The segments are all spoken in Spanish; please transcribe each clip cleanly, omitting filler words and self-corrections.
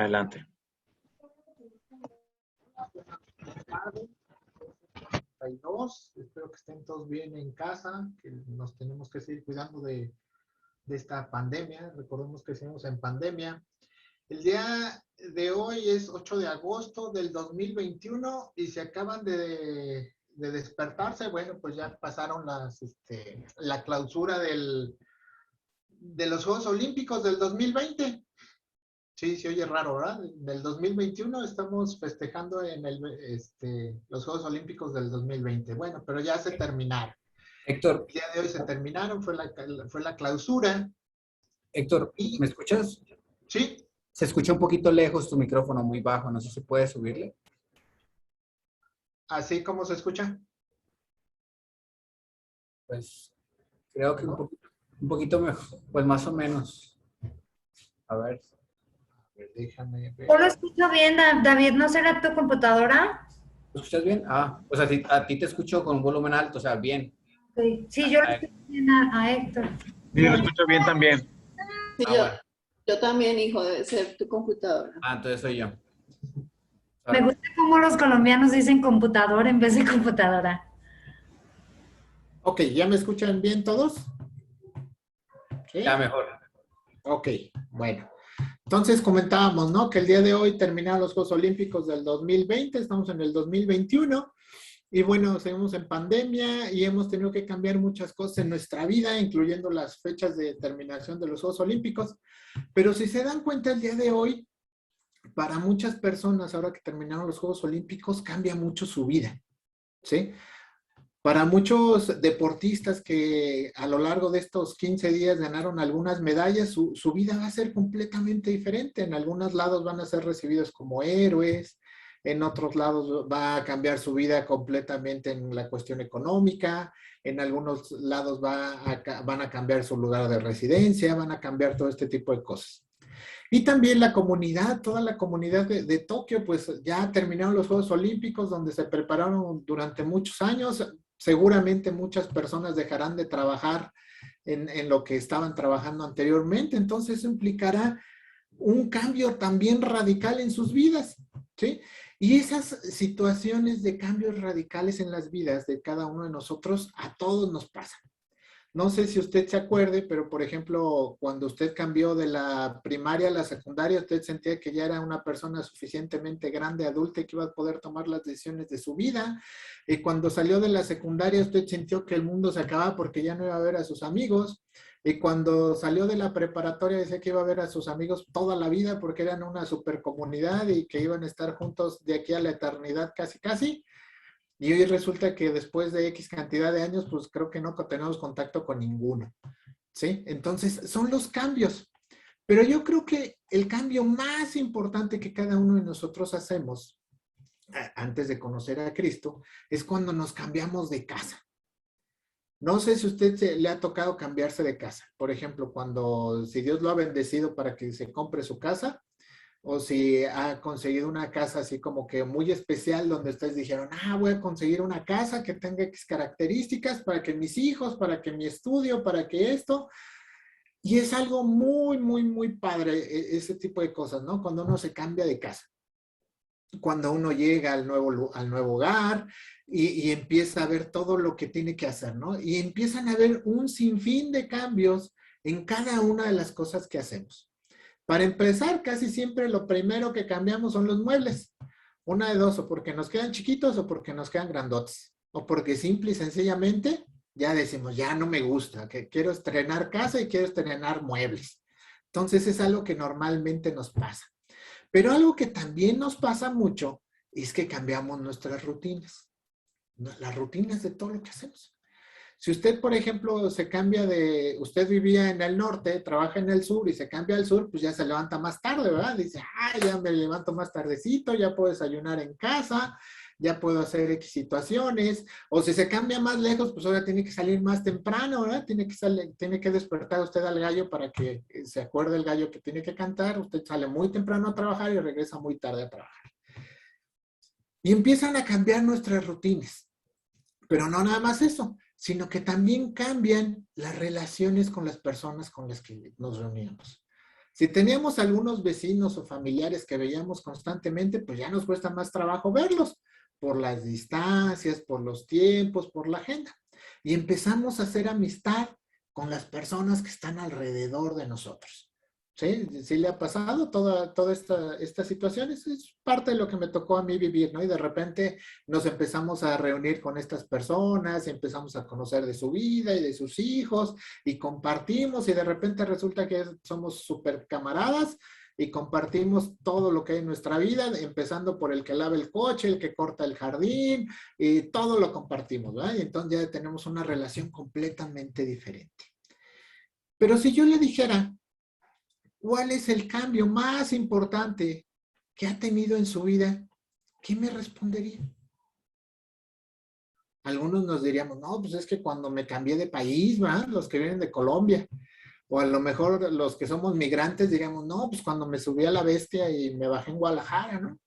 Adelante. 32. Espero que estén todos bien en casa, que nos tenemos que seguir cuidando de esta pandemia. Recordemos que seguimos en pandemia. El día de hoy es 8 de agosto del 2021 y se acaban de despertarse. Bueno, pues ya pasaron la clausura de los Juegos Olímpicos del 2020. Sí, se oye raro, ¿verdad? Del 2021 estamos festejando en los Juegos Olímpicos del 2020. Bueno, pero ya se terminaron. Héctor. El día de hoy se terminaron, fue la clausura. Héctor, ¿me escuchas? Sí. Se escucha un poquito lejos tu micrófono, muy bajo. No sé si puedes subirle. ¿Así como se escucha? Pues creo que un poquito mejor, pues más o menos. A ver. Déjame ver. Yo lo escucho bien, David. ¿No será tu computadora? ¿Lo escuchas bien? Ah, pues a ti te escucho con un volumen alto, o sea, bien. Sí, yo lo escucho bien a Héctor. Sí, lo escucho bien también. Sí, yo también, hijo, debe ser tu computadora. Ah, entonces soy yo. Me gusta cómo los colombianos dicen computador en vez de computadora. Ok, ¿ya me escuchan bien todos? ¿Sí? Ya mejor. Ok, bueno. Entonces comentábamos, ¿no? Que el día de hoy terminaron los Juegos Olímpicos del 2020, estamos en el 2021 y bueno, seguimos en pandemia y hemos tenido que cambiar muchas cosas en nuestra vida, incluyendo las fechas de terminación de los Juegos Olímpicos. Pero si se dan cuenta el día de hoy, para muchas personas, ahora que terminaron los Juegos Olímpicos, cambia mucho su vida, ¿sí? Para muchos deportistas que a lo largo de estos 15 días ganaron algunas medallas, su vida va a ser completamente diferente. En algunos lados van a ser recibidos como héroes, en otros lados va a cambiar su vida completamente en la cuestión económica, en algunos lados van a cambiar su lugar de residencia, van a cambiar todo este tipo de cosas. Y también la comunidad, toda la comunidad de Tokio, pues ya terminaron los Juegos Olímpicos, donde se prepararon durante muchos años. Seguramente muchas personas dejarán de trabajar en lo que estaban trabajando anteriormente. Entonces eso implicará un cambio también radical en sus vidas, ¿sí? Y esas situaciones de cambios radicales en las vidas de cada uno de nosotros, a todos nos pasan. No sé si usted se acuerde, pero por ejemplo, cuando usted cambió de la primaria a la secundaria, usted sentía que ya era una persona suficientemente grande, adulta, y que iba a poder tomar las decisiones de su vida. Y cuando salió de la secundaria, usted sintió que el mundo se acababa porque ya no iba a ver a sus amigos. Y cuando salió de la preparatoria, decía que iba a ver a sus amigos toda la vida porque eran una supercomunidad y que iban a estar juntos de aquí a la eternidad casi, casi. Y hoy resulta que después de X cantidad de años, pues creo que no tenemos contacto con ninguno, ¿sí? Entonces, son los cambios. Pero yo creo que el cambio más importante que cada uno de nosotros hacemos antes de conocer a Cristo es cuando nos cambiamos de casa. No sé si a usted le ha tocado cambiarse de casa. Por ejemplo, si Dios lo ha bendecido para que se compre su casa, o si ha conseguido una casa así como que muy especial donde ustedes dijeron, voy a conseguir una casa que tenga X características para que mis hijos, para que mi estudio, para que esto. Y es algo muy, muy, muy padre ese tipo de cosas, ¿no? Cuando uno se cambia de casa. Cuando uno llega al nuevo hogar y empieza a ver todo lo que tiene que hacer, ¿no? Y empiezan a ver un sinfín de cambios en cada una de las cosas que hacemos. Para empezar, casi siempre lo primero que cambiamos son los muebles. Una de dos, o porque nos quedan chiquitos o porque nos quedan grandotes. O porque simple y sencillamente ya decimos, ya no me gusta, que quiero estrenar casa y quiero estrenar muebles. Entonces es algo que normalmente nos pasa. Pero algo que también nos pasa mucho es que cambiamos nuestras rutinas. Las rutinas de todo lo que hacemos. Si usted, por ejemplo, usted vivía en el norte, trabaja en el sur y se cambia al sur, pues ya se levanta más tarde, ¿verdad? Dice, ya me levanto más tardecito, ya puedo desayunar en casa, ya puedo hacer X situaciones. O si se cambia más lejos, pues ahora tiene que salir más temprano, ¿verdad? Tiene que despertar usted al gallo para que se acuerde el gallo que tiene que cantar. Usted sale muy temprano a trabajar y regresa muy tarde a trabajar. Y empiezan a cambiar nuestras rutinas. Pero no nada más eso, sino que también cambian las relaciones con las personas con las que nos reunimos. Si teníamos algunos vecinos o familiares que veíamos constantemente, pues ya nos cuesta más trabajo verlos por las distancias, por los tiempos, por la agenda. Y empezamos a hacer amistad con las personas que están alrededor de nosotros. ¿Sí? ¿Sí le ha pasado toda esta situación? Es parte de lo que me tocó a mí vivir, ¿no? Y de repente nos empezamos a reunir con estas personas, empezamos a conocer de su vida y de sus hijos, y compartimos, y de repente resulta que somos súper camaradas, y compartimos todo lo que hay en nuestra vida, empezando por el que lava el coche, el que corta el jardín, y todo lo compartimos, ¿verdad? Y entonces ya tenemos una relación completamente diferente. Pero si yo le dijera, ¿cuál es el cambio más importante que ha tenido en su vida? ¿Qué me respondería? Algunos nos diríamos, no, pues es que cuando me cambié de país, ¿verdad? Los que vienen de Colombia. O a lo mejor los que somos migrantes diríamos, no, pues cuando me subí a la bestia y me bajé en Guadalajara, ¿no?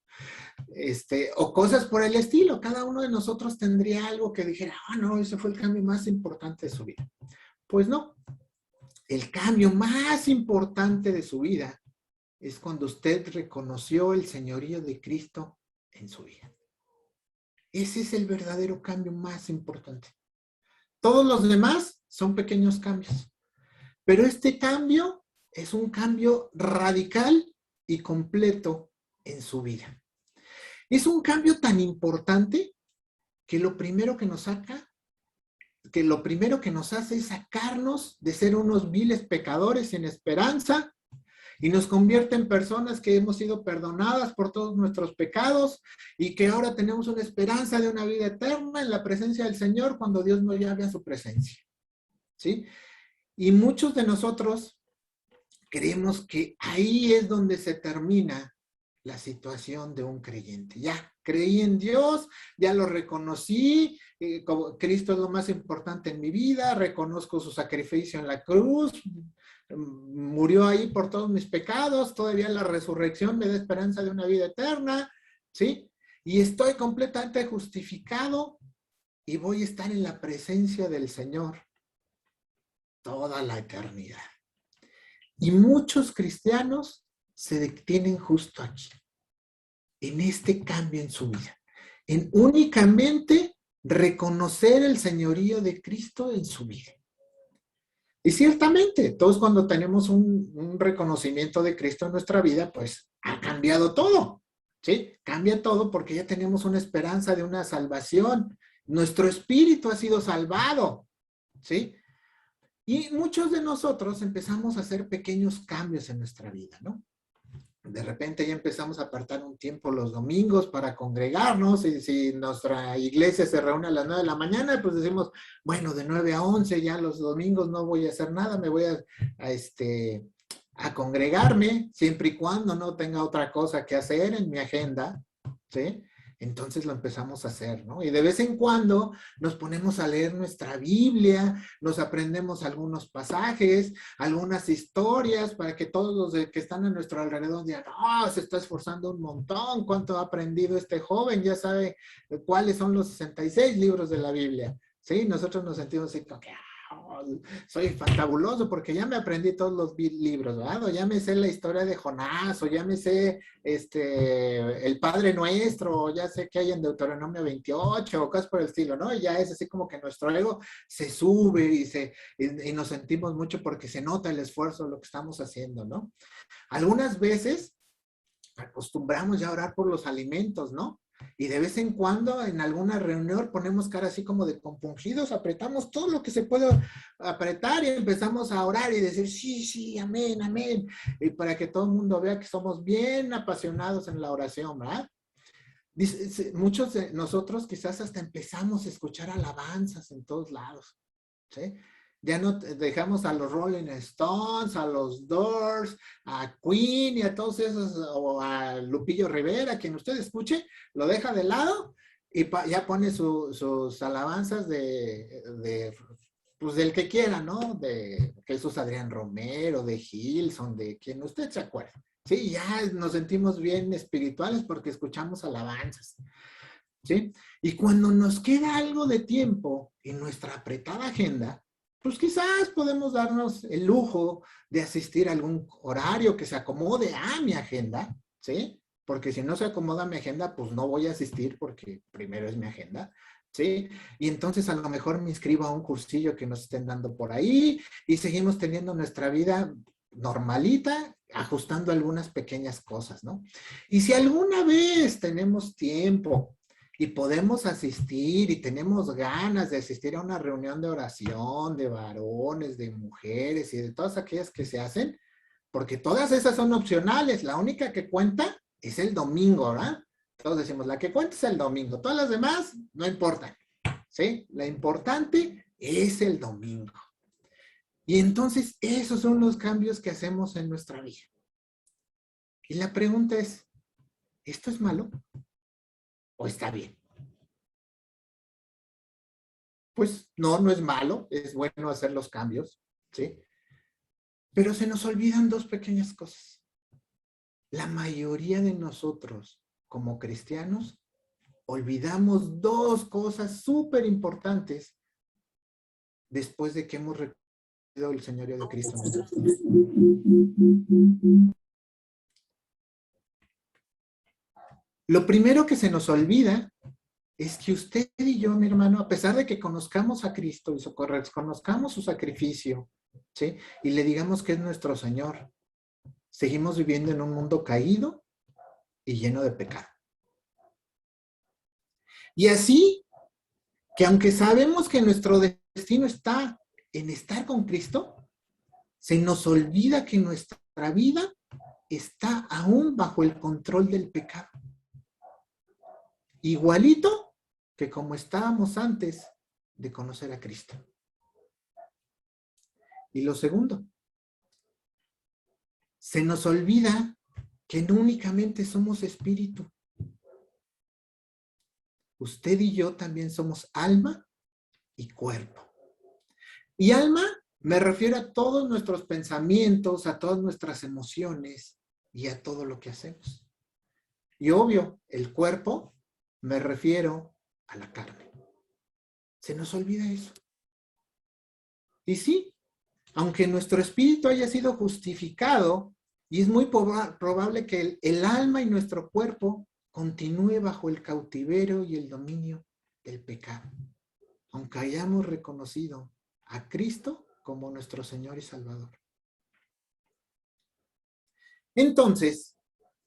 O cosas por el estilo. Cada uno de nosotros tendría algo que dijera, no, ese fue el cambio más importante de su vida. Pues no. El cambio más importante de su vida es cuando usted reconoció el señorío de Cristo en su vida. Ese es el verdadero cambio más importante. Todos los demás son pequeños cambios, pero este cambio es un cambio radical y completo en su vida. Es un cambio tan importante que lo primero que nos hace es sacarnos de ser unos viles pecadores sin esperanza y nos convierte en personas que hemos sido perdonadas por todos nuestros pecados y que ahora tenemos una esperanza de una vida eterna en la presencia del Señor cuando Dios nos llame a su presencia. ¿Sí? Y muchos de nosotros creemos que ahí es donde se termina la situación de un creyente. Ya creí en Dios, ya lo reconocí, como Cristo es lo más importante en mi vida, reconozco su sacrificio en la cruz, murió ahí por todos mis pecados, todavía la resurrección me da esperanza de una vida eterna, ¿sí? Y estoy completamente justificado y voy a estar en la presencia del Señor toda la eternidad. Y muchos cristianos se detienen justo aquí, en este cambio en su vida, en únicamente reconocer el señorío de Cristo en su vida. Y ciertamente, todos cuando tenemos un reconocimiento de Cristo en nuestra vida, pues ha cambiado todo, ¿sí? Cambia todo porque ya tenemos una esperanza de una salvación. Nuestro espíritu ha sido salvado, ¿sí? Y muchos de nosotros empezamos a hacer pequeños cambios en nuestra vida, ¿no? De repente ya empezamos a apartar un tiempo los domingos para congregarnos, y si nuestra iglesia se reúne a las 9 de la mañana, pues decimos, bueno, de 9 a 11 ya los domingos no voy a hacer nada, me voy a congregarme, siempre y cuando no tenga otra cosa que hacer en mi agenda, ¿sí? Entonces lo empezamos a hacer, ¿no? Y de vez en cuando nos ponemos a leer nuestra Biblia, nos aprendemos algunos pasajes, algunas historias, para que todos los que están a nuestro alrededor digan, se está esforzando un montón, cuánto ha aprendido este joven, ya sabe cuáles son los 66 libros de la Biblia, ¿sí? Nosotros nos sentimos así como que, soy fantabuloso porque ya me aprendí todos los libros, ¿verdad? O ya me sé la historia de Jonás, o ya me sé el Padre Nuestro, o ya sé que hay en Deuteronomio 28, o cosas por el estilo, ¿no? Y ya es así como que nuestro ego se sube y nos sentimos mucho porque se nota el esfuerzo de lo que estamos haciendo, ¿no? Algunas veces acostumbramos ya a orar por los alimentos, ¿no? Y de vez en cuando en alguna reunión ponemos cara así como de compungidos, apretamos todo lo que se puede apretar y empezamos a orar y decir sí, amén, amén, y para que todo el mundo vea que somos bien apasionados en la oración, ¿verdad? Muchos de nosotros quizás hasta empezamos a escuchar alabanzas en todos lados, ¿sí? Ya no dejamos a los Rolling Stones, a los Doors, a Queen y a todos esos, o a Lupillo Rivera, quien usted escuche, lo deja de lado y ya pone sus alabanzas pues del que quiera, ¿no? De Jesús Adrián Romero, de Gilson, de quien usted se acuerde. Sí, ya nos sentimos bien espirituales porque escuchamos alabanzas, ¿sí? Y cuando nos queda algo de tiempo en nuestra apretada agenda, pues quizás podemos darnos el lujo de asistir a algún horario que se acomode a mi agenda, ¿sí? Porque si no se acomoda a mi agenda, pues no voy a asistir porque primero es mi agenda, ¿sí? Y entonces a lo mejor me inscribo a un cursillo que nos estén dando por ahí y seguimos teniendo nuestra vida normalita, ajustando algunas pequeñas cosas, ¿no? Y si alguna vez tenemos tiempo y podemos asistir y tenemos ganas de asistir a una reunión de oración de varones, de mujeres y de todas aquellas que se hacen, porque todas esas son opcionales, la única que cuenta es el domingo, ¿verdad? Todos decimos, la que cuenta es el domingo, todas las demás no importan, ¿sí? La importante es el domingo. Y entonces esos son los cambios que hacemos en nuestra vida. Y la pregunta es, ¿esto es malo o está bien? Pues no, no es malo, es bueno hacer los cambios, ¿sí? Pero se nos olvidan dos pequeñas cosas. La mayoría de nosotros, como cristianos, olvidamos dos cosas súper importantes después de que hemos reconocido el señorío de Cristo en nuestras vidas. Lo primero que se nos olvida es que usted y yo, mi hermano, a pesar de que conozcamos a Cristo y conozcamos su sacrificio, ¿sí? Y le digamos que es nuestro Señor, seguimos viviendo en un mundo caído y lleno de pecado. Y así, que aunque sabemos que nuestro destino está en estar con Cristo, se nos olvida que nuestra vida está aún bajo el control del pecado. Igualito que como estábamos antes de conocer a Cristo. Y lo segundo, se nos olvida que no únicamente somos espíritu. Usted y yo también somos alma y cuerpo. Y alma me refiero a todos nuestros pensamientos, a todas nuestras emociones y a todo lo que hacemos. Y obvio, el cuerpo me refiero a la carne. Se nos olvida eso. Y sí, aunque nuestro espíritu haya sido justificado, y es muy probable que el alma y nuestro cuerpo continúe bajo el cautiverio y el dominio del pecado, aunque hayamos reconocido a Cristo como nuestro Señor y Salvador. Entonces,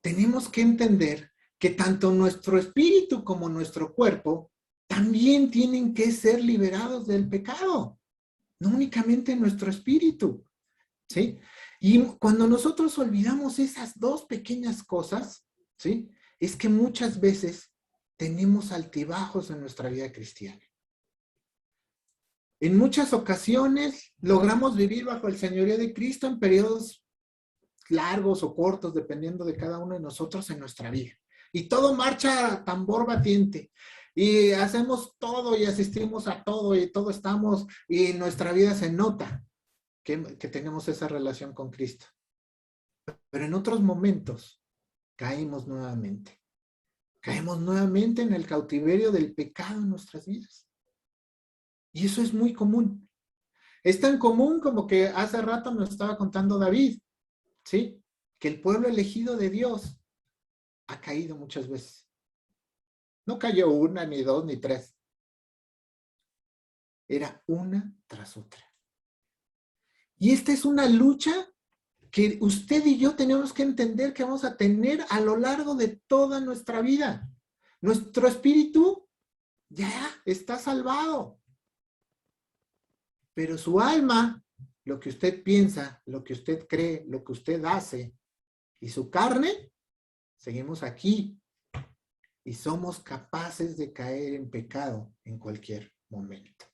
tenemos que entender que tanto nuestro espíritu como nuestro cuerpo también tienen que ser liberados del pecado, no únicamente nuestro espíritu, ¿sí? Y cuando nosotros olvidamos esas dos pequeñas cosas, ¿sí? Es que muchas veces tenemos altibajos en nuestra vida cristiana. En muchas ocasiones logramos vivir bajo el señorío de Cristo en periodos largos o cortos, dependiendo de cada uno de nosotros en nuestra vida. Y todo marcha a tambor batiente. Y hacemos todo y asistimos a todo y todo estamos, y nuestra vida se nota que tenemos esa relación con Cristo. Pero en otros momentos caímos nuevamente. Caemos nuevamente en el cautiverio del pecado en nuestras vidas. Y eso es muy común. Es tan común como que hace rato nos estaba contando David, ¿sí? Que el pueblo elegido de Dios ha caído muchas veces. No cayó una, ni dos, ni tres. Era una tras otra. Y esta es una lucha que usted y yo tenemos que entender que vamos a tener a lo largo de toda nuestra vida. Nuestro espíritu ya está salvado. Pero su alma, lo que usted piensa, lo que usted cree, lo que usted hace, y su carne, seguimos aquí. Y somos capaces de caer en pecado en cualquier momento.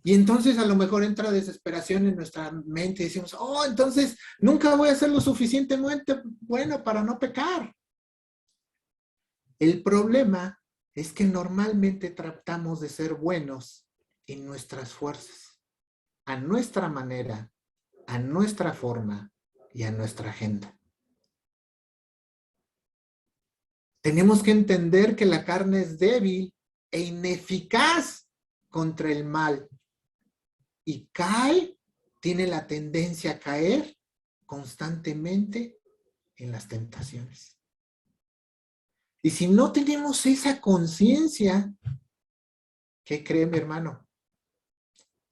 Y entonces a lo mejor entra desesperación en nuestra mente y decimos, oh, entonces nunca voy a ser lo suficientemente bueno para no pecar. El problema es que normalmente tratamos de ser buenos en nuestras fuerzas, a nuestra manera, a nuestra forma y a nuestra agenda. Tenemos que entender que la carne es débil e ineficaz contra el mal y cae, tiene la tendencia a caer constantemente en las tentaciones. Y si no tenemos esa conciencia, ¿qué cree mi hermano?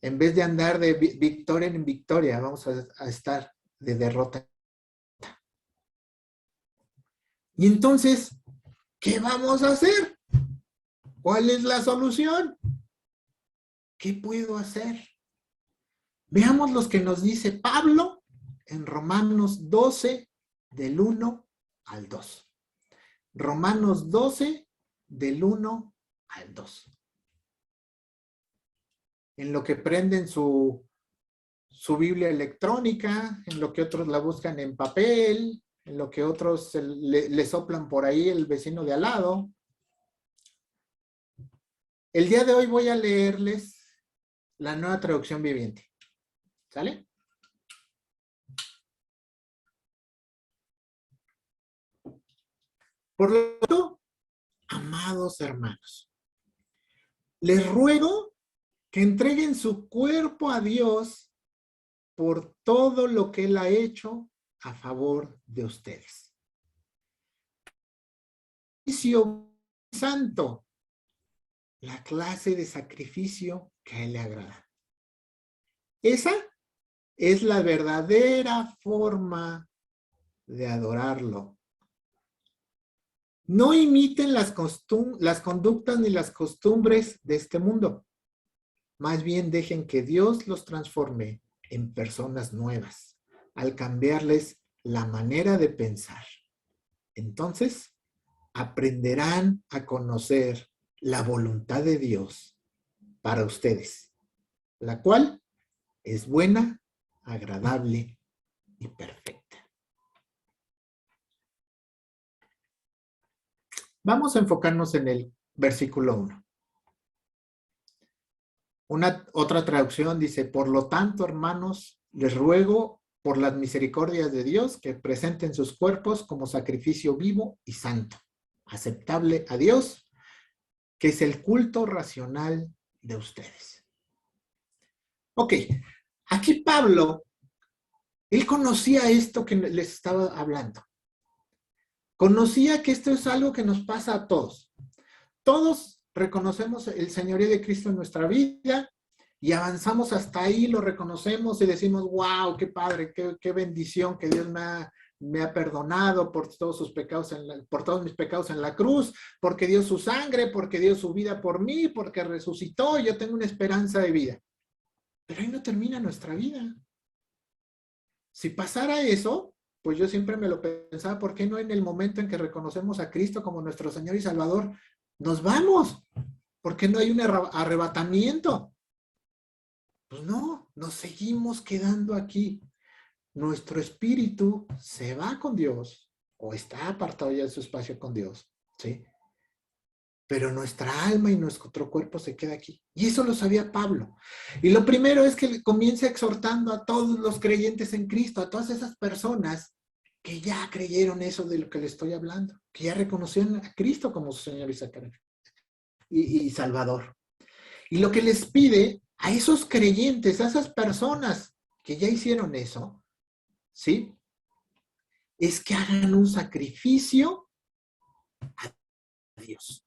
En vez de andar de victoria en victoria, vamos a estar de derrota. Y entonces, ¿qué vamos a hacer? ¿Cuál es la solución? ¿Qué puedo hacer? Veamos lo que nos dice Pablo en Romanos 12, del 1 al 2. Romanos 12, del 1 al 2. En lo que prenden su Biblia electrónica, en lo que otros la buscan en papel, en lo que otros le soplan por ahí el vecino de al lado. El día de hoy voy a leerles la Nueva Traducción Viviente. ¿Sale? Por lo tanto, amados hermanos, les ruego que entreguen su cuerpo a Dios por todo lo que Él ha hecho a favor de ustedes. Sacrificio santo, la clase de sacrificio que a Él le agrada. Esa es la verdadera forma de adorarlo. No imiten las conductas ni las costumbres de este mundo. Más bien dejen que Dios los transforme en personas nuevas, al cambiarles la manera de pensar. Entonces, aprenderán a conocer la voluntad de Dios para ustedes, la cual es buena, agradable y perfecta. Vamos a enfocarnos en el versículo 1. Otra traducción dice, por lo tanto, hermanos, les ruego por las misericordias de Dios que presenten sus cuerpos como sacrificio vivo y santo, aceptable a Dios, que es el culto racional de ustedes. Ok, aquí Pablo, él conocía esto que les estaba hablando. Conocía que esto es algo que nos pasa a todos. Todos reconocemos el señorío de Cristo en nuestra vida y avanzamos hasta ahí, lo reconocemos y decimos, wow, qué padre, qué bendición que Dios me ha perdonado por todos sus pecados, por todos mis pecados en la cruz, porque dio su sangre, porque dio su vida por mí, porque resucitó, y yo tengo una esperanza de vida. Pero ahí no termina nuestra vida. Si pasara eso, pues yo siempre me lo pensaba, ¿por qué no en el momento en que reconocemos a Cristo como nuestro Señor y Salvador, nos vamos? ¿Por qué no hay un arrebatamiento? Pues no, nos seguimos quedando aquí. Nuestro espíritu se va con Dios, o está apartado ya de su espacio con Dios, ¿sí? Pero nuestra alma y nuestro cuerpo se queda aquí. Y eso lo sabía Pablo. Y lo primero es que comienza exhortando a todos los creyentes en Cristo, a todas esas personas que ya creyeron eso de lo que le estoy hablando, que ya reconocieron a Cristo como su Señor y Salvador. Y lo que les pide a esos creyentes, a esas personas que ya hicieron eso, ¿sí? Es que hagan un sacrificio a Dios.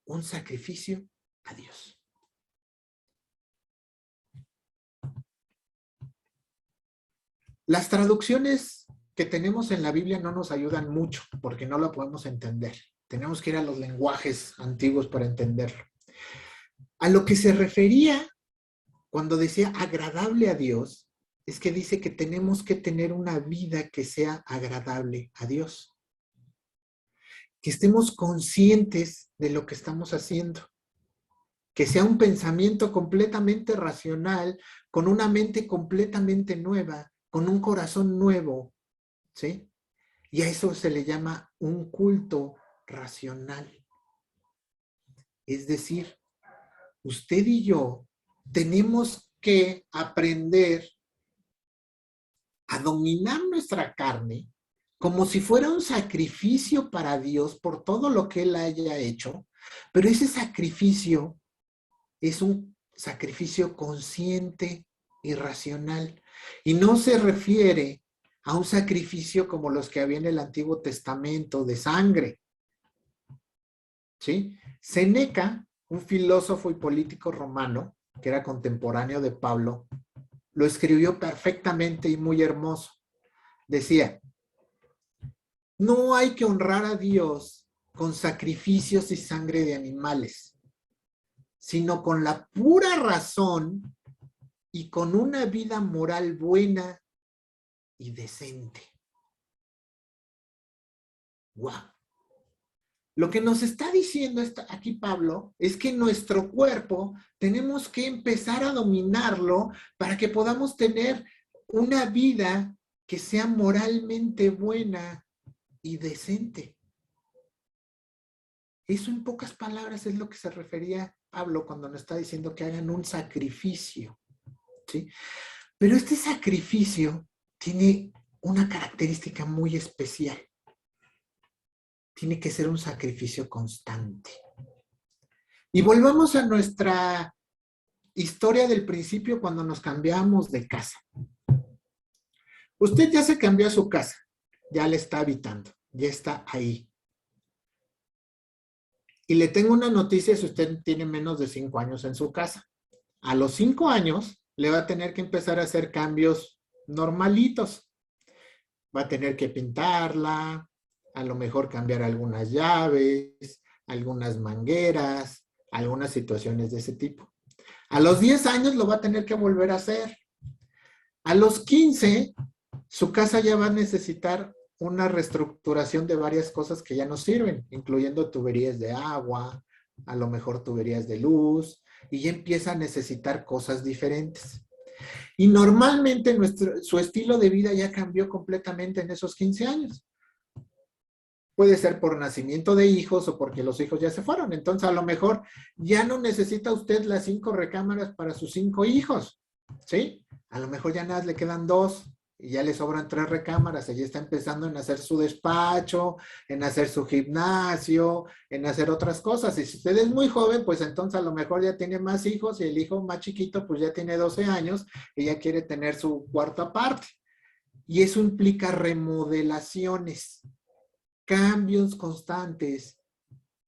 Un sacrificio a Dios. Las traducciones que tenemos en la Biblia no nos ayudan mucho porque no lo podemos entender. Tenemos que ir a los lenguajes antiguos para entenderlo. A lo que se refería cuando decía agradable a Dios, es que dice que tenemos que tener una vida que sea agradable a Dios. Que estemos conscientes de lo que estamos haciendo. Que sea un pensamiento completamente racional, con una mente completamente nueva, con un corazón nuevo, ¿sí? Y a eso se le llama un culto racional. Es decir, usted y yo tenemos que aprender a dominar nuestra carne como si fuera un sacrificio para Dios por todo lo que Él haya hecho, Pero ese sacrificio es un sacrificio consciente y racional. Y no se refiere a un sacrificio como los que había en el Antiguo Testamento de sangre. ¿Sí? Séneca, un filósofo y político romano, que era contemporáneo de Pablo, lo escribió perfectamente y muy hermoso. Decía, no hay que honrar a Dios con sacrificios y sangre de animales, sino con la pura razón y con una vida moral buena y decente. ¡Guau! Lo que nos está diciendo aquí Pablo es que nuestro cuerpo tenemos que empezar a dominarlo para que podamos tener una vida que sea moralmente buena y decente. Eso en pocas palabras es lo que se refería Pablo cuando nos está diciendo que hagan un sacrificio, ¿sí? Pero este sacrificio tiene una característica muy especial. Tiene que ser un sacrificio constante. Y volvamos a nuestra historia del principio cuando nos cambiamos de casa. Usted ya se cambió a su casa, ya le está habitando, ya está ahí. Y le tengo una noticia si usted tiene menos de 5 años en su casa. A los 5 años le va a tener que empezar a hacer cambios normalitos. Va a tener que pintarla, a lo mejor cambiar algunas llaves, algunas mangueras, algunas situaciones de ese tipo. A los 10 años lo va a tener que volver a hacer. A los 15, su casa ya va a necesitar una reestructuración de varias cosas que ya no sirven, incluyendo tuberías de agua, a lo mejor tuberías de luz, y ya empieza a necesitar cosas diferentes. Y normalmente su estilo de vida ya cambió completamente en esos 15 años. Puede ser por nacimiento de hijos o porque los hijos ya se fueron. Entonces, a lo mejor ya no necesita usted las 5 recámaras para sus 5 hijos, ¿sí? A lo mejor ya nada, le quedan 2 y ya le sobran 3 recámaras. Ella está empezando en hacer su despacho, en hacer su gimnasio, en hacer otras cosas. Y si usted es muy joven, pues entonces a lo mejor ya tiene más hijos y el hijo más chiquito pues ya tiene 12 años y ya quiere tener su cuarto aparte. Y eso implica remodelaciones, cambios constantes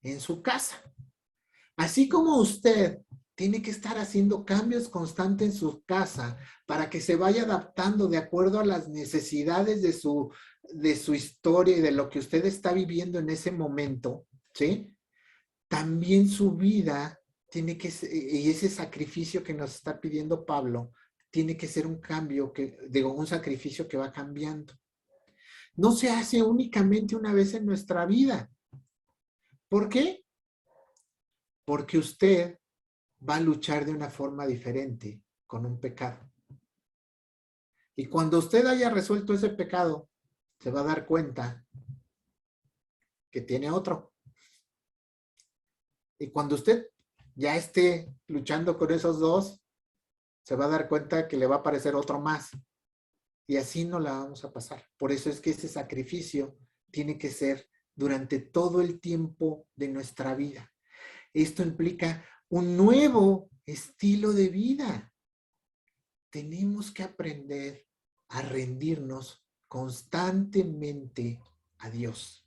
en su casa. Así como usted tiene que estar haciendo cambios constantes en su casa para que se vaya adaptando de acuerdo a las necesidades de su historia y de lo que usted está viviendo en ese momento, ¿sí? También su vida tiene que ser, y ese sacrificio que nos está pidiendo Pablo, tiene que ser un cambio, un sacrificio que va cambiando. No se hace únicamente una vez en nuestra vida. ¿Por qué? Porque usted va a luchar de una forma diferente con un pecado. Y cuando usted haya resuelto ese pecado, se va a dar cuenta que tiene otro. Y cuando usted ya esté luchando con esos 2, se va a dar cuenta que le va a aparecer otro más. Y así no la vamos a pasar. Por eso es que ese sacrificio tiene que ser durante todo el tiempo de nuestra vida. Esto implica un nuevo estilo de vida. Tenemos que aprender a rendirnos constantemente a Dios.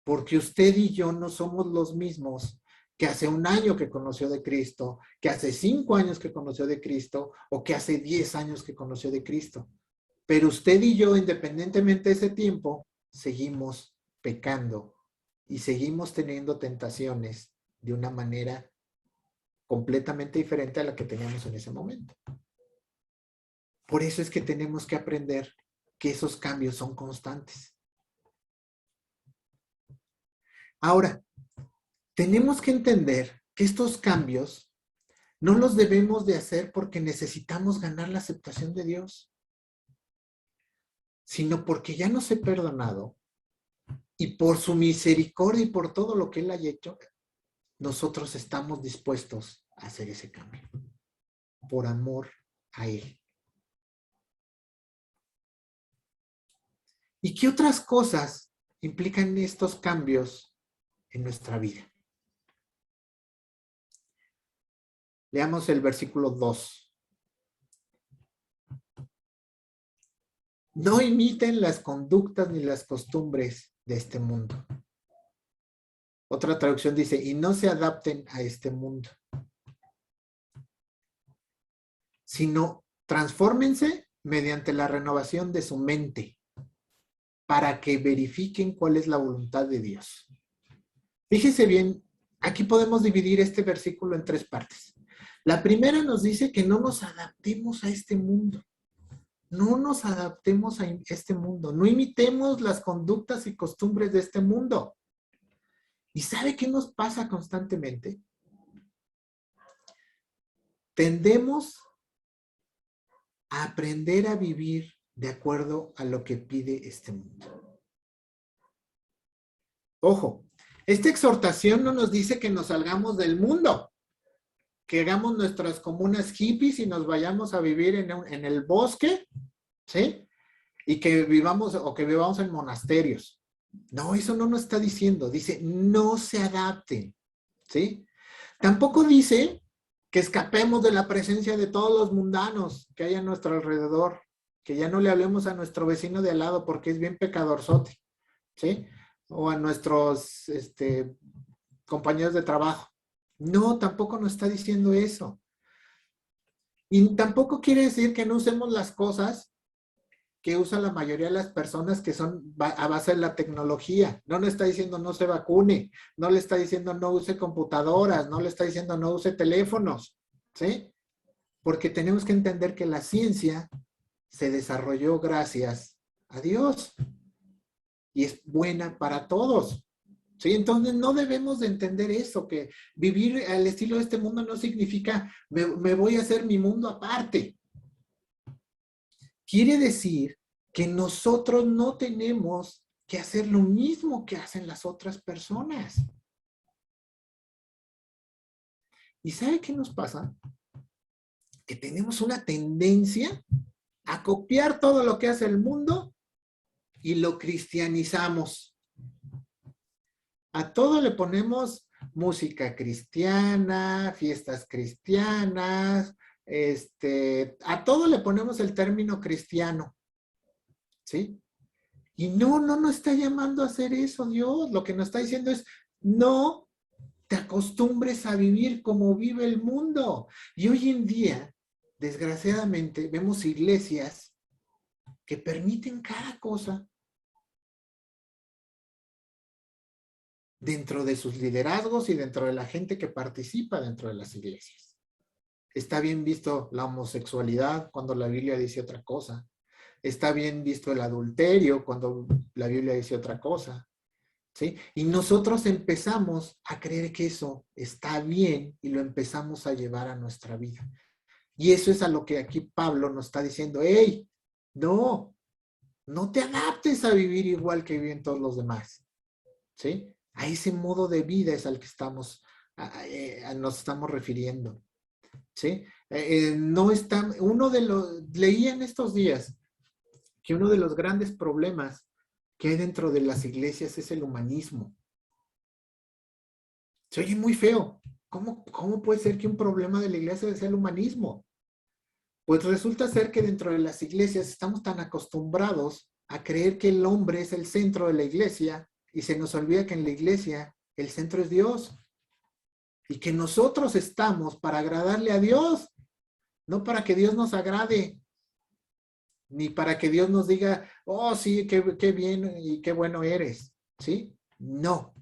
Porque usted y yo no somos los mismos que hace 1 año que conoció de Cristo, que hace 5 años que conoció de Cristo, o que hace 10 años que conoció de Cristo. Pero usted y yo, independientemente de ese tiempo, seguimos pecando y seguimos teniendo tentaciones de una manera completamente diferente a la que teníamos en ese momento. Por eso es que tenemos que aprender que esos cambios son constantes. Ahora, tenemos que entender que estos cambios no los debemos de hacer porque necesitamos ganar la aceptación de Dios, sino porque ya nos he perdonado y por su misericordia y por todo lo que Él haya hecho, nosotros estamos dispuestos a hacer ese cambio por amor a Él. ¿Y qué otras cosas implican estos cambios en nuestra vida? Leamos el versículo 2. No imiten las conductas ni las costumbres de este mundo. Otra traducción dice, y no se adapten a este mundo, sino transfórmense mediante la renovación de su mente para que verifiquen cuál es la voluntad de Dios. Fíjese bien, aquí podemos dividir este versículo en 3 partes. La primera nos dice que no nos adaptemos a este mundo. No nos adaptemos a este mundo. No imitemos las conductas y costumbres de este mundo. ¿Y sabe qué nos pasa constantemente? Tendemos a aprender a vivir de acuerdo a lo que pide este mundo. Ojo, esta exhortación no nos dice que nos salgamos del mundo, que hagamos nuestras comunas hippies y nos vayamos a vivir en el bosque, ¿sí? Y que vivamos en monasterios. No, eso no nos está diciendo. Dice, no se adapten, ¿sí? Tampoco dice que escapemos de la presencia de todos los mundanos que hay a nuestro alrededor, que ya no le hablemos a nuestro vecino de al lado porque es bien pecadorzote, ¿sí? O a nuestros compañeros de trabajo. No, tampoco nos está diciendo eso. Y tampoco quiere decir que no usemos las cosas que usa la mayoría de las personas que son a base de la tecnología. No le está diciendo no se vacune, no le está diciendo no use computadoras, no le está diciendo no use teléfonos, ¿sí? Porque tenemos que entender que la ciencia se desarrolló gracias a Dios y es buena para todos, ¿sí? Entonces no debemos de entender eso, que vivir al estilo de este mundo no significa me voy a hacer mi mundo aparte. Quiere decir que nosotros no tenemos que hacer lo mismo que hacen las otras personas. ¿Y sabe qué nos pasa? Que tenemos una tendencia a copiar todo lo que hace el mundo y lo cristianizamos. A todo le ponemos música cristiana, fiestas cristianas, a todo le ponemos el término cristiano, ¿sí? Y no nos está llamando a hacer eso Dios. Lo que nos está diciendo es, no te acostumbres a vivir como vive el mundo. Y hoy en día, desgraciadamente, vemos iglesias que permiten cada cosa dentro de sus liderazgos y dentro de la gente que participa dentro de las iglesias. Está bien visto la homosexualidad cuando la Biblia dice otra cosa. Está bien visto el adulterio cuando la Biblia dice otra cosa, ¿sí? Y nosotros empezamos a creer que eso está bien y lo empezamos a llevar a nuestra vida. Y eso es a lo que aquí Pablo nos está diciendo, ¡hey! No te adaptes a vivir igual que viven todos los demás, ¿sí? A ese modo de vida es al que nos estamos refiriendo, ¿sí? Leí en estos días que uno de los grandes problemas que hay dentro de las iglesias es el humanismo. Se oye muy feo. ¿Cómo puede ser que un problema de la iglesia sea el humanismo? Pues resulta ser que dentro de las iglesias estamos tan acostumbrados a creer que el hombre es el centro de la iglesia y se nos olvida que en la iglesia el centro es Dios. Y que nosotros estamos para agradarle a Dios, no para que Dios nos agrade, ni para que Dios nos diga, oh sí, qué bien y qué bueno eres, ¿sí? No.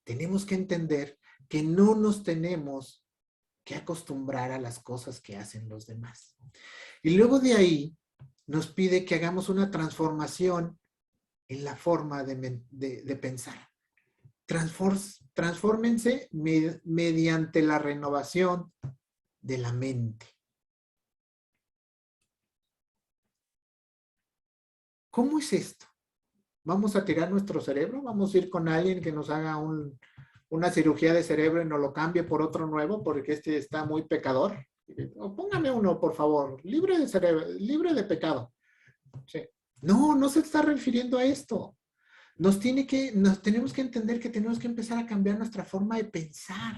Tenemos que entender que no nos tenemos que acostumbrar a las cosas que hacen los demás. Y luego de ahí nos pide que hagamos una transformación en la forma de pensar. Transfórmense mediante la renovación de la mente. ¿Cómo es esto? ¿Vamos a tirar nuestro cerebro? ¿Vamos a ir con alguien que nos haga una cirugía de cerebro y nos lo cambie por otro nuevo porque este está muy pecador? O póngame uno, por favor, libre de cerebro, libre de pecado. Sí. No se está refiriendo a esto. Nos tenemos que entender que tenemos que empezar a cambiar nuestra forma de pensar.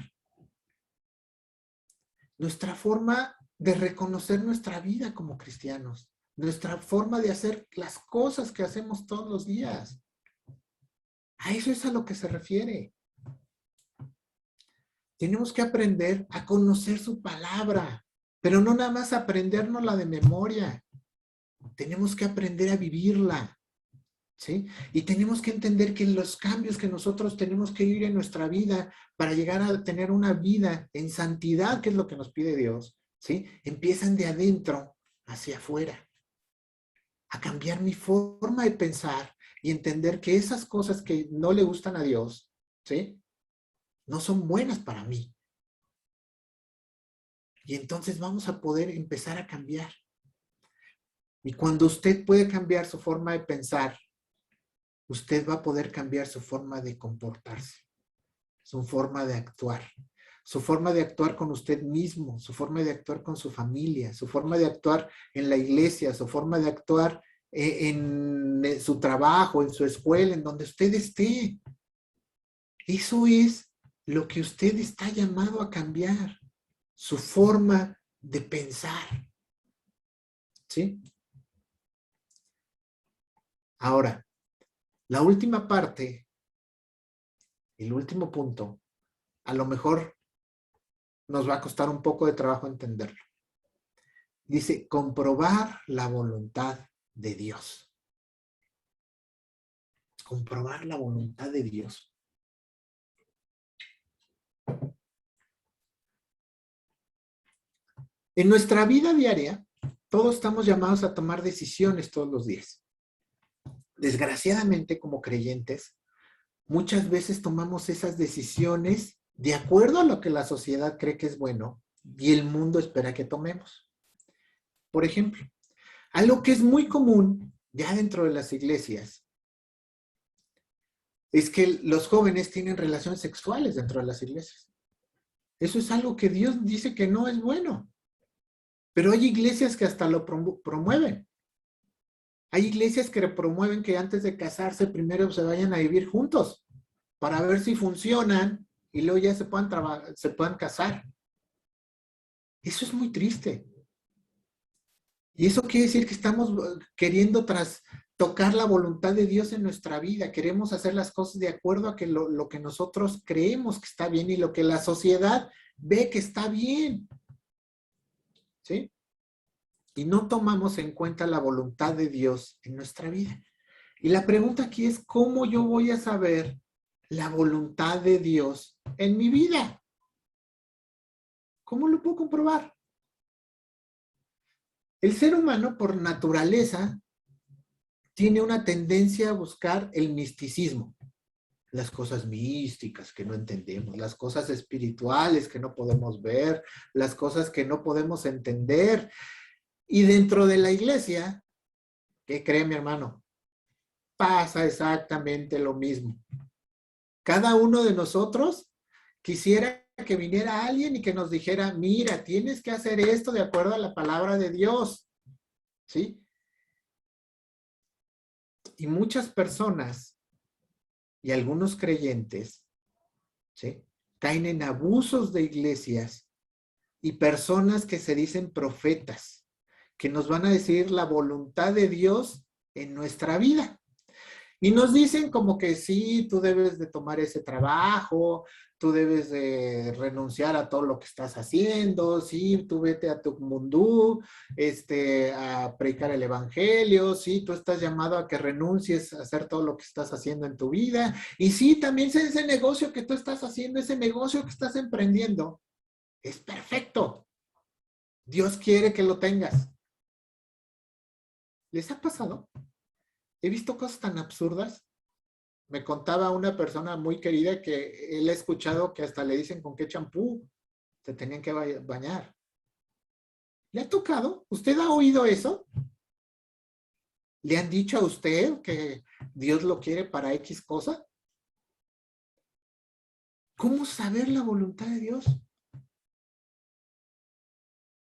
nuestra forma de reconocer nuestra vida como cristianos, nuestra forma de hacer las cosas que hacemos todos los días. A eso es a lo que se refiere. Tenemos que aprender a conocer su palabra, pero no nada más aprendérnosla de memoria. Tenemos que aprender a vivirla, ¿sí? Y tenemos que entender que los cambios que nosotros tenemos que vivir en nuestra vida para llegar a tener una vida en santidad, que es lo que nos pide Dios, ¿sí? Empiezan de adentro hacia afuera. A cambiar mi forma de pensar y entender que esas cosas que no le gustan a Dios, ¿sí? No son buenas para mí. Y entonces vamos a poder empezar a cambiar. Y cuando usted puede cambiar su forma de pensar, usted va a poder cambiar su forma de comportarse, su forma de actuar con usted mismo, su forma de actuar con su familia, su forma de actuar en la iglesia, su forma de actuar en su trabajo, en su escuela, en donde usted esté. Eso es lo que usted está llamado a cambiar, su forma de pensar. ¿Sí? Ahora, la última parte, el último punto, a lo mejor nos va a costar un poco de trabajo entenderlo. Dice, comprobar la voluntad de Dios. Comprobar la voluntad de Dios. En nuestra vida diaria, todos estamos llamados a tomar decisiones todos los días. Desgraciadamente, como creyentes, muchas veces tomamos esas decisiones de acuerdo a lo que la sociedad cree que es bueno y el mundo espera que tomemos. Por ejemplo, algo que es muy común ya dentro de las iglesias es que los jóvenes tienen relaciones sexuales dentro de las iglesias. Eso es algo que Dios dice que no es bueno. Pero hay iglesias que hasta lo promueven. Hay iglesias que promueven que antes de casarse primero se vayan a vivir juntos para ver si funcionan y luego ya se puedan casar. Eso es muy triste. Y eso quiere decir que estamos queriendo tocar la voluntad de Dios en nuestra vida. Queremos hacer las cosas de acuerdo a que lo que nosotros creemos que está bien y lo que la sociedad ve que está bien. ¿Sí? Y no tomamos en cuenta la voluntad de Dios en nuestra vida. Y la pregunta aquí es, ¿cómo yo voy a saber la voluntad de Dios en mi vida? ¿Cómo lo puedo comprobar? El ser humano, por naturaleza, tiene una tendencia a buscar el misticismo. Las cosas místicas que no entendemos, las cosas espirituales que no podemos ver, las cosas que no podemos entender. Y dentro de la iglesia, ¿qué cree mi hermano? Pasa exactamente lo mismo. Cada uno de nosotros quisiera que viniera alguien y que nos dijera, mira, tienes que hacer esto de acuerdo a la palabra de Dios. ¿Sí? Y muchas personas y algunos creyentes, ¿sí?, caen en abusos de iglesias y personas que se dicen profetas, que nos van a decir la voluntad de Dios en nuestra vida. Y nos dicen como que sí, tú debes de tomar ese trabajo, tú debes de renunciar a todo lo que estás haciendo, sí, tú vete a tu mundú, a predicar el evangelio, sí, tú estás llamado a que renuncies a hacer todo lo que estás haciendo en tu vida, y sí, también ese negocio que tú estás haciendo, ese negocio que estás emprendiendo, es perfecto. Dios quiere que lo tengas. ¿Les ha pasado? He visto cosas tan absurdas. Me contaba una persona muy querida que él ha escuchado que hasta le dicen con qué champú se tenían que bañar. ¿Le ha tocado? ¿Usted ha oído eso? ¿Le han dicho a usted que Dios lo quiere para X cosa? ¿Cómo saber la voluntad de Dios?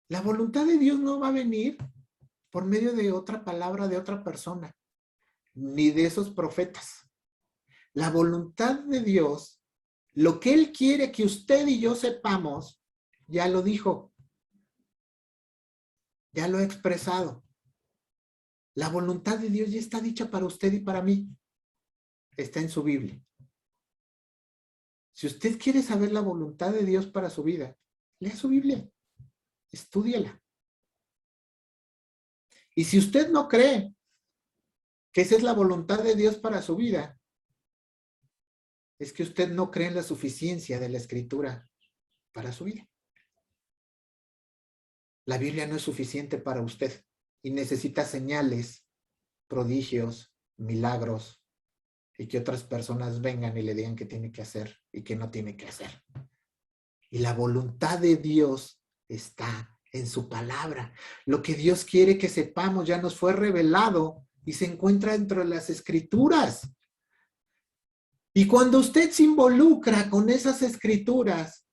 La voluntad de Dios no va a venir por medio de otra palabra de otra persona, ni de esos profetas. La voluntad de Dios, lo que Él quiere que usted y yo sepamos, ya lo dijo, ya lo he expresado. La voluntad de Dios ya está dicha para usted y para mí. Está en su Biblia. Si usted quiere saber la voluntad de Dios para su vida, lea su Biblia. Estúdiala. Y si usted no cree que esa es la voluntad de Dios para su vida, es que usted no cree en la suficiencia de la Escritura para su vida. La Biblia no es suficiente para usted y necesita señales, prodigios, milagros, y que otras personas vengan y le digan qué tiene que hacer y qué no tiene que hacer. Y la voluntad de Dios está en su palabra. Lo que Dios quiere que sepamos ya nos fue revelado y se encuentra dentro de las Escrituras. Y cuando usted se involucra con esas Escrituras,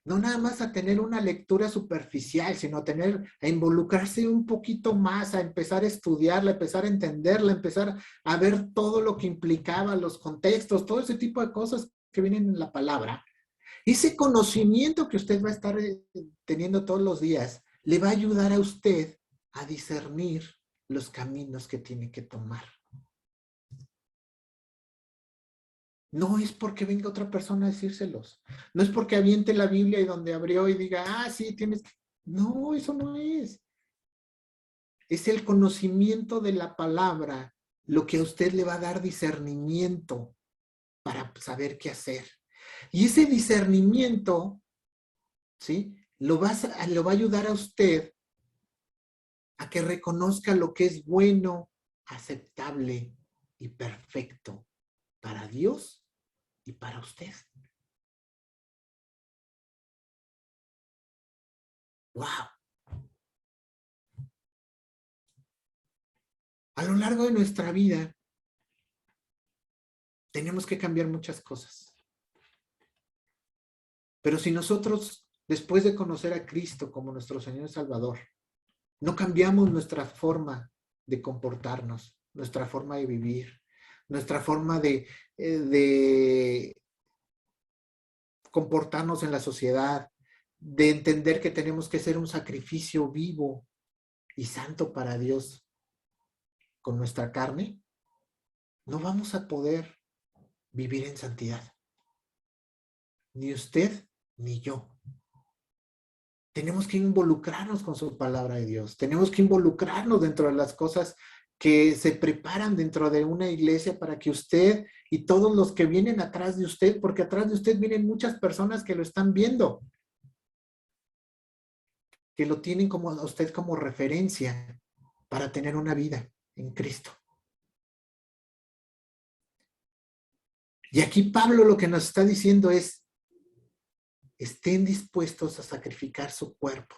no nada más a tener una lectura superficial, sino a involucrarse un poquito más, a empezar a estudiarla, a empezar a entenderla, a empezar a ver todo lo que implicaba, los contextos, todo ese tipo de cosas que vienen en la palabra. Ese conocimiento que usted va a estar teniendo todos los días, le va a ayudar a usted a discernir los caminos que tiene que tomar. No es porque venga otra persona a decírselos. No es porque aviente la Biblia y donde abrió y diga, sí, tienes que... No, eso no es. Es el conocimiento de la palabra lo que a usted le va a dar discernimiento para saber qué hacer. Y ese discernimiento, ¿sí? Lo va a ayudar a usted a que reconozca lo que es bueno, aceptable y perfecto para Dios y para usted. ¡Wow! A lo largo de nuestra vida, tenemos que cambiar muchas cosas. Pero si nosotros, después de conocer a Cristo como nuestro Señor y Salvador, no cambiamos nuestra forma de comportarnos, nuestra forma de vivir, nuestra forma de comportarnos en la sociedad, de entender que tenemos que ser un sacrificio vivo y santo para Dios con nuestra carne, no vamos a poder vivir en santidad. Ni usted ni yo. Tenemos que involucrarnos con su palabra de Dios. Tenemos que involucrarnos dentro de las cosas que se preparan dentro de una iglesia para que usted y todos los que vienen atrás de usted, porque atrás de usted vienen muchas personas que lo están viendo, que lo tienen como a usted como referencia para tener una vida en Cristo. Y aquí Pablo lo que nos está diciendo es, estén dispuestos a sacrificar su cuerpo,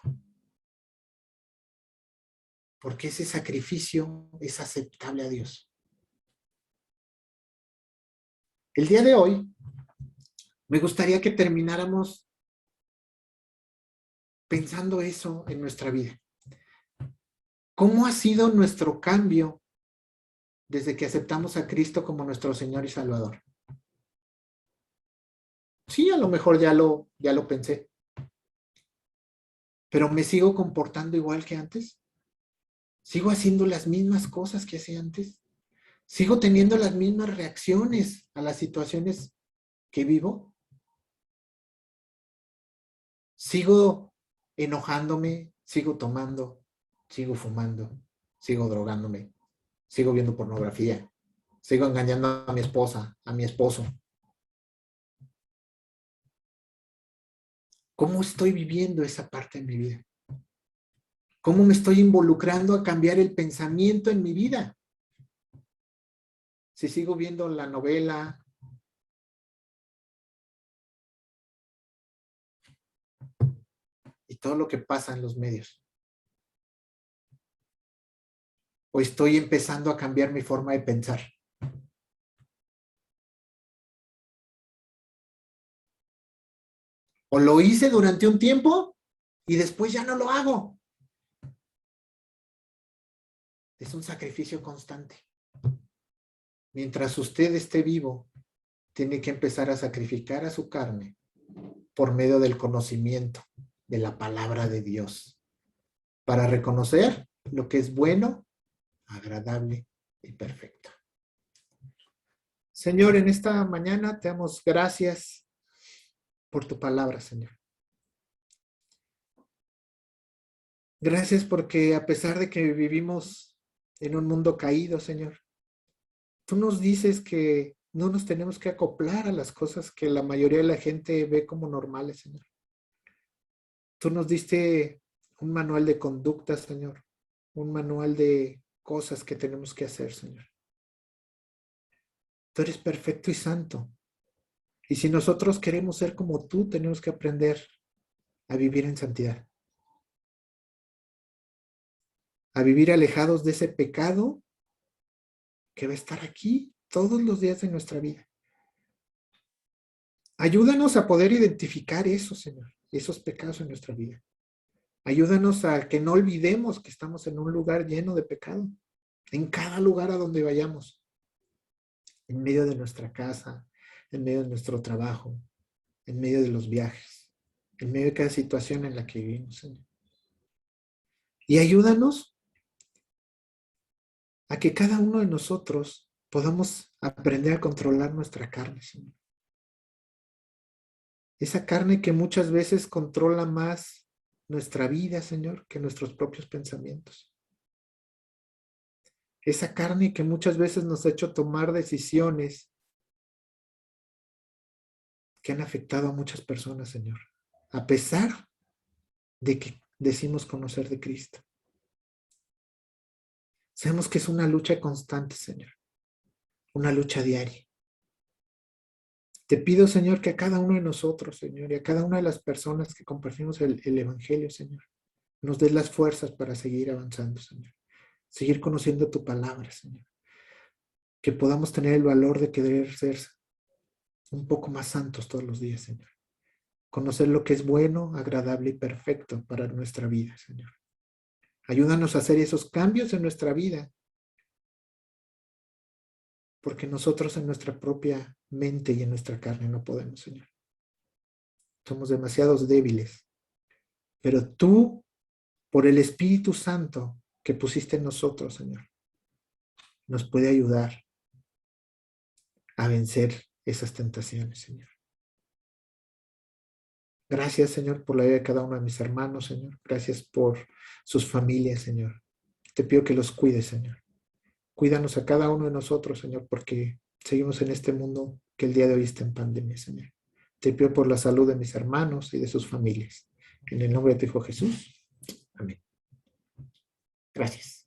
porque ese sacrificio es aceptable a Dios. El día de hoy, me gustaría que termináramos pensando eso en nuestra vida. ¿Cómo ha sido nuestro cambio desde que aceptamos a Cristo como nuestro Señor y Salvador? Sí, a lo mejor ya lo pensé. Pero ¿me sigo comportando igual que antes? ¿Sigo haciendo las mismas cosas que hacía antes? ¿Sigo teniendo las mismas reacciones a las situaciones que vivo? ¿Sigo enojándome? ¿Sigo tomando? ¿Sigo fumando? ¿Sigo drogándome? ¿Sigo viendo pornografía? ¿Sigo engañando a mi esposa, a mi esposo? ¿Cómo estoy viviendo esa parte de mi vida? ¿Cómo me estoy involucrando a cambiar el pensamiento en mi vida? Si sigo viendo la novela, y todo lo que pasa en los medios. O estoy empezando a cambiar mi forma de pensar. O lo hice durante un tiempo y después ya no lo hago. Es un sacrificio constante. Mientras usted esté vivo, tiene que empezar a sacrificar a su carne por medio del conocimiento de la palabra de Dios, para reconocer lo que es bueno, agradable y perfecto. Señor, en esta mañana te damos gracias por tu palabra, Señor. Gracias porque a pesar de que vivimos en un mundo caído, Señor, tú nos dices que no nos tenemos que acoplar a las cosas que la mayoría de la gente ve como normales, Señor. Tú nos diste un manual de conducta, Señor, un manual de cosas que tenemos que hacer, Señor. Tú eres perfecto y santo. Y si nosotros queremos ser como tú, tenemos que aprender a vivir en santidad. A vivir alejados de ese pecado que va a estar aquí todos los días de nuestra vida. Ayúdanos a poder identificar eso, Señor, esos pecados en nuestra vida. Ayúdanos a que no olvidemos que estamos en un lugar lleno de pecado, en cada lugar a donde vayamos, en medio de nuestra casa, en medio de nuestro trabajo, en medio de los viajes, en medio de cada situación en la que vivimos, Señor. Y ayúdanos a que cada uno de nosotros podamos aprender a controlar nuestra carne, Señor. Esa carne que muchas veces controla más nuestra vida, Señor, que nuestros propios pensamientos. Esa carne que muchas veces nos ha hecho tomar decisiones que han afectado a muchas personas, Señor, a pesar de que decimos conocer de Cristo. Sabemos que es una lucha constante, Señor, una lucha diaria. Te pido, Señor, que a cada uno de nosotros, Señor, y a cada una de las personas que compartimos el Evangelio, Señor, nos des las fuerzas para seguir avanzando, Señor. Seguir conociendo tu palabra, Señor. Que podamos tener el valor de querer ser un poco más santos todos los días, Señor. Conocer lo que es bueno, agradable y perfecto para nuestra vida, Señor. Ayúdanos a hacer esos cambios en nuestra vida, porque nosotros en nuestra propia mente y en nuestra carne no podemos, Señor. Somos demasiados débiles, pero tú, por el Espíritu Santo que pusiste en nosotros, Señor, nos puede ayudar a vencer esas tentaciones, Señor. Gracias, Señor, por la vida de cada uno de mis hermanos, Señor. Gracias por sus familias, Señor. Te pido que los cuides, Señor. Cuídanos a cada uno de nosotros, Señor, porque seguimos en este mundo que el día de hoy está en pandemia, Señor. Te pido por la salud de mis hermanos y de sus familias. En el nombre de tu Hijo Jesús. Amén. Gracias.